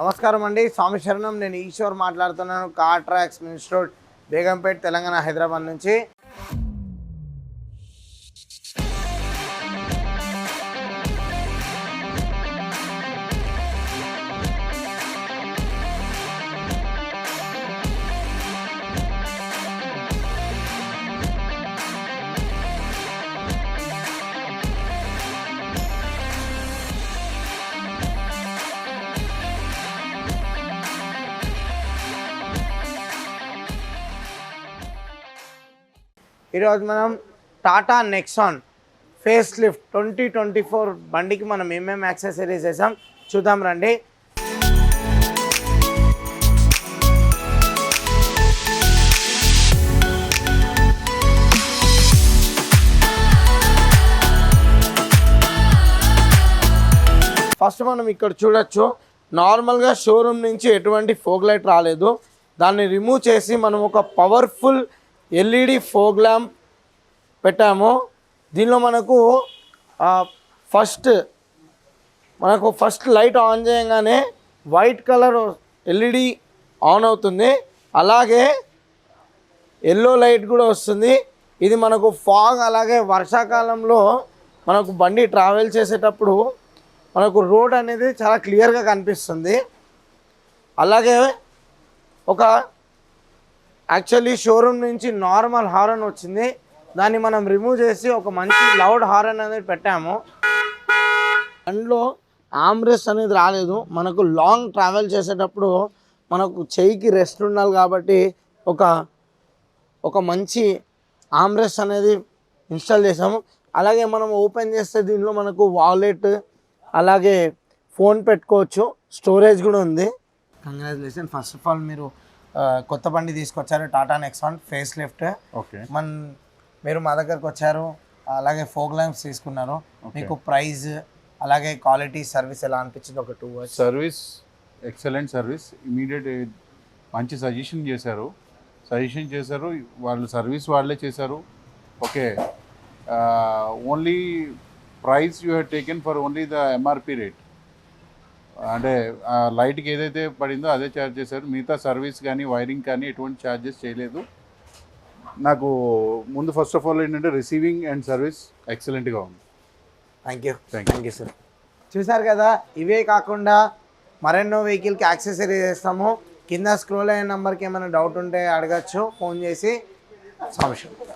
నమస్కారం అండి, స్వామి శరణం. నేను ఈశ్వర్ మాట్లాడుతున్నాను. Car tracks minister road, Begumpet, Telangana, Hyderabad నుంచి. ఈరోజు మనం టాటా నెక్సాన్ ఫేస్ లిఫ్ట్ 2024 బండికి మనం ఏమేమి యాక్సెసరీస్ వేసాం చూద్దాం రండి. ఫస్ట్ మనం ఇక్కడ చూడొచ్చు, నార్మల్గా షోరూమ్ నుంచి ఎటువంటి ఫోగ్ లైట్ రాలేదు. దాన్ని రిమూవ్ చేసి మనం ఒక పవర్ఫుల్ ఎల్ఈడి ఫోగ్ ల్యాంప్ పెట్టాము. దీనిలో మనకు ఫస్ట్ లైట్ ఆన్ చేయగానే వైట్ కలర్ ఎల్ఈడి ఆన్ అవుతుంది, అలాగే ఎల్లో లైట్ కూడా వస్తుంది. ఇది మనకు ఫాగ్, అలాగే వర్షాకాలంలో మనకు బండి ట్రావెల్ చేసేటప్పుడు మనకు రోడ్ అనేది చాలా క్లియర్గా కనిపిస్తుంది. అలాగే ఒక యాక్చువల్లీ షోరూమ్ నుంచి నార్మల్ హారన్ వచ్చింది, దాన్ని మనం రిమూవ్ చేసి ఒక మంచి లౌడ్ హారన్ అనేది పెట్టాము. అందులో ఆమ్రెస్ట్ అనేది రాలేదు. మనకు లాంగ్ ట్రావెల్ చేసేటప్పుడు మనకు చెయ్యికి రెస్ట్ ఉండాలి కాబట్టి ఒక మంచి ఆమ్రెస్ట్ అనేది ఇన్స్టాల్ చేసాము. అలాగే మనం ఓపెన్ చేస్తే దీనిలో మనకు వాలెట్, అలాగే ఫోన్ పెట్టుకోవచ్చు, స్టోరేజ్ కూడా ఉంది. కంగ్రాచులేషన్, ఫస్ట్ ఆఫ్ ఆల్ మీరు కొత్త బండి తీసుకొచ్చారు, Tata Nexon face lift. Okay, మీరు మా దగ్గరకు వచ్చారు, అలాగే ఫోగ్ ల్యాంప్స్ తీసుకున్నారు. మీకు ప్రైస్ అలాగే క్వాలిటీ సర్వీస్ ఎలా అనిపించింది? ఒక 2 words. Service excellent service, immediate మంచి సజెషన్ చేశారు. వాళ్ళు సర్వీస్ వాళ్ళే చేశారు. Okay, only price you have taken for only the MRP rate, అంటే లైట్కి ఏదైతే పడిందో అదే ఛార్జ్ చేశారు. మిగతా సర్వీస్ కానీ వైరింగ్ కానీ ఎటువంటి ఛార్జెస్ చేయలేదు. నాకు ముందు ఫస్ట్ ఆఫ్ ఆల్ ఏంటంటే రిసీవింగ్ అండ్ సర్వీస్ ఎక్సలెంట్గా ఉంది. Thank you sir. చూసారు కదా, ఇవే కాకుండా మరెన్నో వెహికల్కి యాక్సెసరీస్ చేస్తాము. కింద స్క్రోల్ అయిన నెంబర్కి ఏమైనా డౌట్ ఉంటే అడగచ్చు, ఫోన్ చేసి. సమస్య